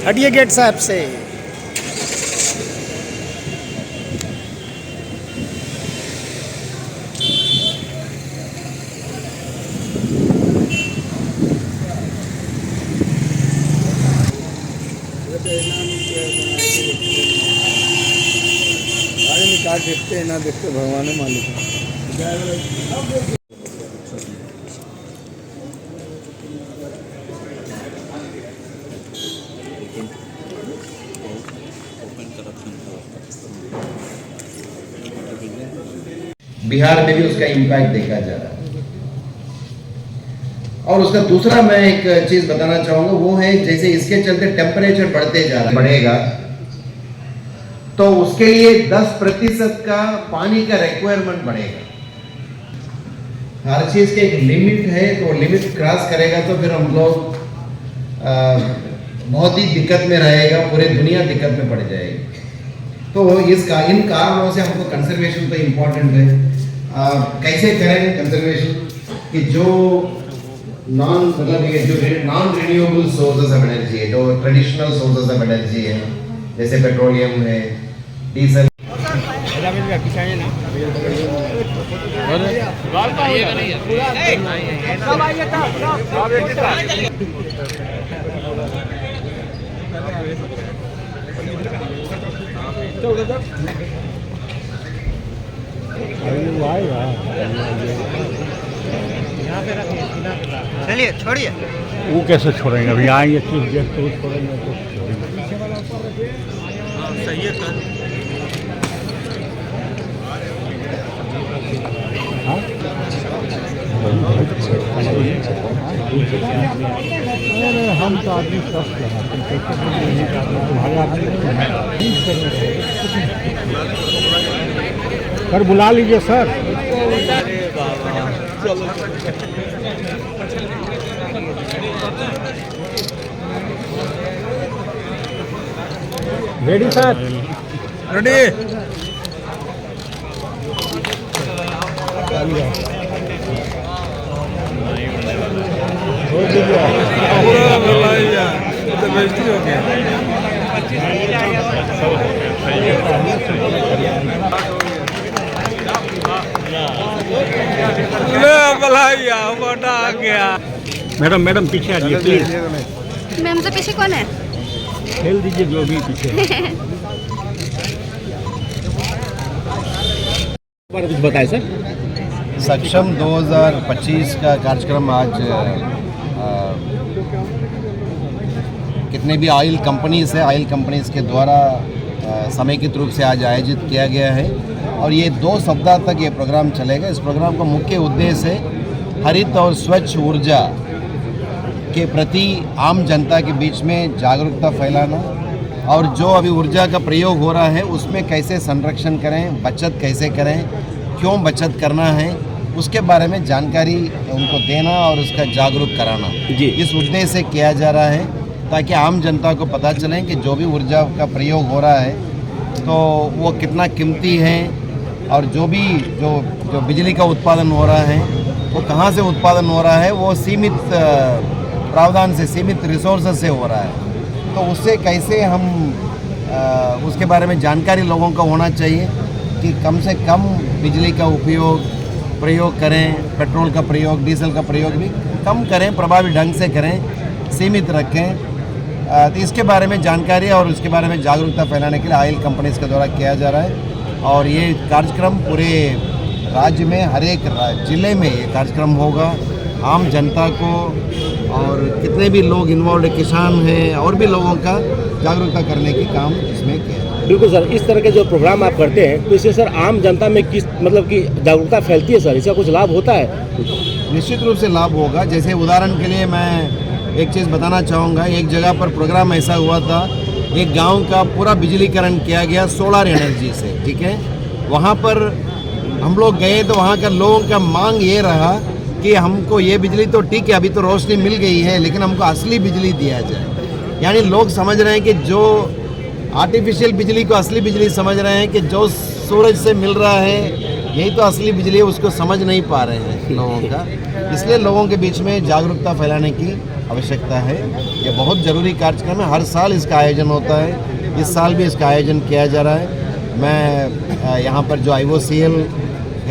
हटिए गेट साहब से। देखते ना देखते भगवान मालिक बिहार में भी उसका इम्पैक्ट देखा जा रहा है। और उसका दूसरा मैं एक चीज बताना चाहूंगा, वो है जैसे इसके चलते टेम्परेचर बढ़ते जा रहा है, बढ़ेगा तो उसके लिए 10% का पानी का रिक्वायरमेंट बढ़ेगा। हर चीज के एक लिमिट है, तो लिमिट क्रॉस करेगा तो फिर हम लोग बहुत ही दिक्कत में रहेगा, पूरी दुनिया दिक्कत में पड़ जाएगी। तो इन कारणों से हमको कंजर्वेशन तो इम्पोर्टेंट है। कैसे करें कंजर्वेशन कि जो non renewable sources of energy है, जो ट्रेडिशनल सोर्सेज ऑफ एनर्जी है, जैसे पेट्रोलियम है, डीजल, चलिए छोड़िए। वो कैसे छोड़ेंगे, अभी आएंगे चीफ गेस्ट तो छोड़ेंगे तो सही है सर। हम तो आदमी स्वस्थ सर बुला लीजिए sir. Ready sir, ready. Madam madam पीछे आ जाइए प्लीज। मैम से पीछे कौन है? खेल दीजिए जो भी पीछे। कुछ बताए सर। सक्षम 2025 का कार्यक्रम आज कितने भी ऑयल कंपनीज है, ऑयल कंपनीज के द्वारा समेकित रूप से आज आयोजित किया गया है और ये 2 सप्ताह तक ये प्रोग्राम चलेगा। इस प्रोग्राम का मुख्य उद्देश्य है हरित और स्वच्छ ऊर्जा के प्रति आम जनता के बीच में जागरूकता फैलाना और जो अभी ऊर्जा का प्रयोग हो रहा है उसमें कैसे संरक्षण करें, बचत कैसे करें, क्यों बचत करना है, उसके बारे में जानकारी उनको देना और उसका जागरूक कराना जी इस उद्देश्य से किया जा रहा है, ताकि आम जनता को पता चले कि जो भी ऊर्जा का प्रयोग हो रहा है तो वो कितना कीमती है और जो बिजली का उत्पादन हो रहा है वो कहाँ से उत्पादन हो रहा है, वो सीमित प्रावधान से, सीमित रिसोर्सेज से हो रहा है। तो उससे कैसे हम उसके बारे में जानकारी लोगों को होना चाहिए कि कम से कम बिजली का प्रयोग करें, पेट्रोल का प्रयोग, डीजल का प्रयोग भी कम करें, प्रभावी ढंग से करें, सीमित रखें। तो इसके बारे में जानकारी और उसके बारे में जागरूकता फैलाने के लिए ऑयल कंपनीज के द्वारा किया जा रहा है और ये कार्यक्रम पूरे राज्य में हर एक जिले में ये कार्यक्रम होगा। आम जनता को और कितने भी लोग इन्वॉल्व, किसान हैं और भी लोगों का जागरूकता करने की काम इसमें किया है। बिल्कुल सर, इस तरह के जो प्रोग्राम आप करते हैं तो इससे सर आम जनता में किस मतलब कि जागरूकता फैलती है सर, इसका कुछ लाभ होता है? निश्चित रूप से लाभ होगा। जैसे उदाहरण के लिए मैं एक चीज़ बताना चाहूँगा। एक जगह पर प्रोग्राम ऐसा हुआ था, एक गांव का पूरा बिजलीकरण किया गया सोलर एनर्जी से, ठीक है। वहाँ पर हम लोग गए तो वहाँ का लोगों का मांग ये रहा कि हमको ये बिजली तो ठीक है, अभी तो रोशनी मिल गई है, लेकिन हमको असली बिजली दिया जाए। यानी लोग समझ रहे हैं कि जो आर्टिफिशियल बिजली को असली बिजली समझ रहे हैं कि जो सूरज से मिल रहा है यही तो असली बिजली है, उसको समझ नहीं पा रहे हैं लोगों का। इसलिए लोगों के बीच में जागरूकता फैलाने की आवश्यकता है। ये बहुत ज़रूरी कार्यक्रम है, हर साल इसका आयोजन होता है, इस साल भी इसका आयोजन किया जा रहा है। मैं यहाँ पर जो IOCL,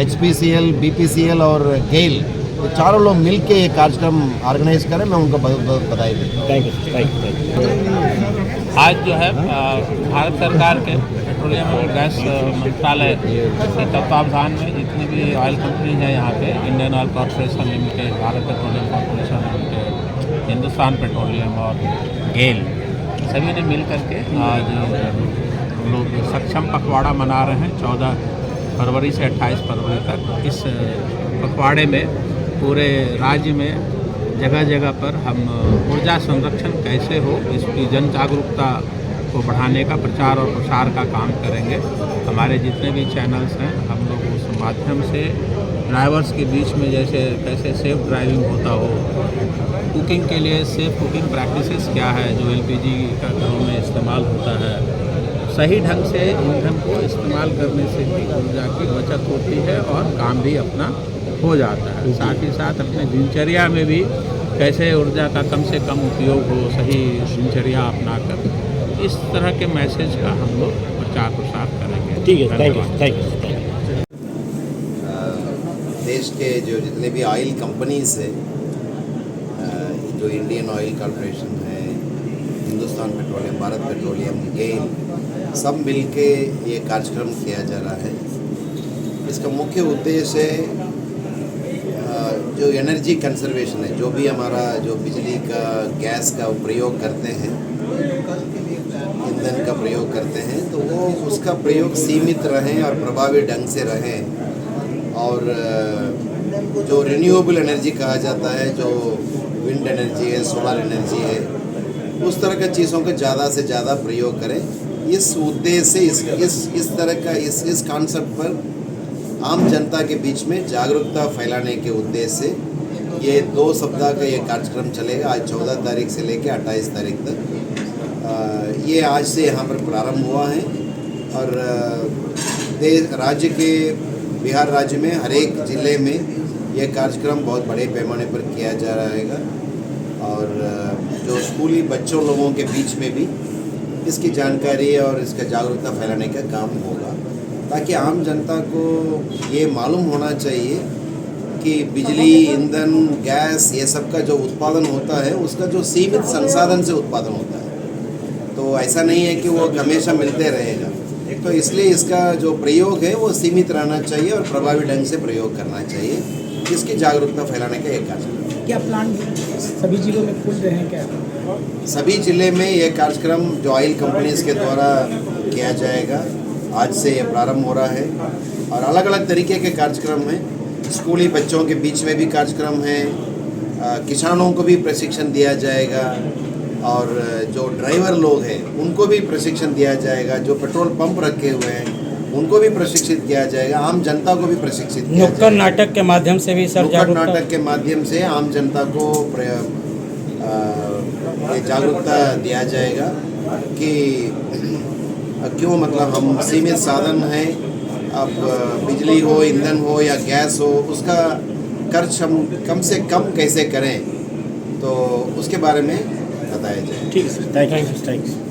HPCL, BPCL और गेल, ये चारों लोग मिल के ये कार्यक्रम ऑर्गेनाइज करें, मैं उनको बहुत बहुत बधाई देता हूँ। Thank you. आज जो है भारत सरकार के पेट्रोलियम और गैस मंत्रालय के तत्वावधान में जितनी भी ऑयल कंपनीज हैं यहाँ पे, Indian oil corporation limited, Bharat petroleum corporation limited, Hindustan petroleum और गेल, सभी ने मिल करके आज हम लोग सक्षम पखवाड़ा मना रहे हैं 14 फरवरी से 28 फरवरी तक। इस पखवाड़े में पूरे राज्य में जगह जगह पर हम ऊर्जा संरक्षण कैसे हो इसकी जन जागरूकता को बढ़ाने का प्रचार और प्रसार का काम करेंगे। हमारे जितने भी चैनल्स हैं हम लोग उस माध्यम से ड्राइवर्स के बीच में जैसे कैसे सेफ ड्राइविंग होता हो, कुकिंग के लिए सेफ कुकिंग प्रैक्टिसेस क्या है जो LPG का घरों में इस्तेमाल होता है, सही ढंग से ईंधन को इस्तेमाल करने से भी ऊर्जा की बचत होती है और काम भी अपना हो जाता है। साथ ही साथ अपने दिनचर्या में भी कैसे ऊर्जा का कम से कम उपयोग हो, सही दिनचर्या अपनाकर, इस तरह के मैसेज का हम लोग प्रचार प्रसार करेंगे। ठीक है, थैंक यू। देश के जो जितने भी ऑयल कंपनीज है, जो इंडियन ऑयल कॉर्पोरेशन है, हिंदुस्तान पेट्रोलियम, भारत पेट्रोलियम, गेल, सब मिलके ये कार्यक्रम किया जा रहा है। इसका मुख्य उद्देश्य है जो एनर्जी कंजर्वेशन है, जो भी हमारा जो बिजली का, गैस का प्रयोग करते हैं, ईंधन का प्रयोग करते हैं, तो वो उसका प्रयोग सीमित रहें और प्रभावी ढंग से रहें। और जो रिन्यूएबल एनर्जी कहा जाता है, जो विंड एनर्जी है, सोलर एनर्जी है, उस तरह की चीज़ों का ज़्यादा से ज़्यादा प्रयोग करें। इस उद्देश्य से इस तरह का इस कॉन्सेप्ट पर आम जनता के बीच में जागरूकता फैलाने के उद्देश्य से ये 2 सप्ताह का ये कार्यक्रम चलेगा। आज 14 तारीख से लेकर 28 तारीख तक ये आज से यहाँ पर प्रारंभ हुआ है। और राज्य के बिहार राज्य में हर एक ज़िले में ये कार्यक्रम बहुत बड़े पैमाने पर किया जा रहेगा। और जो स्कूली बच्चों लोगों के बीच में भी इसकी जानकारी और इसका जागरूकता फैलाने का काम होगा, ताकि आम जनता को ये मालूम होना चाहिए कि बिजली, ईंधन, गैस, ये सब का जो उत्पादन होता है उसका जो सीमित संसाधन से उत्पादन होता है, तो ऐसा नहीं है कि वो हमेशा मिलते रहेगा। तो इसलिए इसका जो प्रयोग है वो सीमित रहना चाहिए और प्रभावी ढंग से प्रयोग करना चाहिए। इसकी जागरूकता फैलाने का एक कार्यक्रम। क्या प्लान सभी जिलों में खुल रहे हैं क्या? सभी जिले में ये कार्यक्रम जो ऑयल कंपनीज के द्वारा किया जाएगा, आज से ये प्रारंभ हो रहा है। और अलग अलग तरीके के कार्यक्रम हैं। स्कूली बच्चों के बीच में भी कार्यक्रम है, किसानों को भी प्रशिक्षण दिया जाएगा, और जो ड्राइवर लोग हैं उनको भी प्रशिक्षण दिया जाएगा, जो पेट्रोल पंप रखे हुए हैं उनको भी प्रशिक्षित किया जाएगा, आम जनता को भी प्रशिक्षित किया जाएगा। नुक्कड़ नाटक के माध्यम से भी सर नुक्कड़ नाटक के माध्यम से आम जनता को जागरूकता दिया जाएगा कि क्यों, मतलब हम सीमित साधन हैं, अब बिजली हो, ईंधन हो या गैस हो, उसका खर्च हम कम से कम कैसे करें, तो उसके बारे में बताया जाए। ठीक है सर, थैंक यू।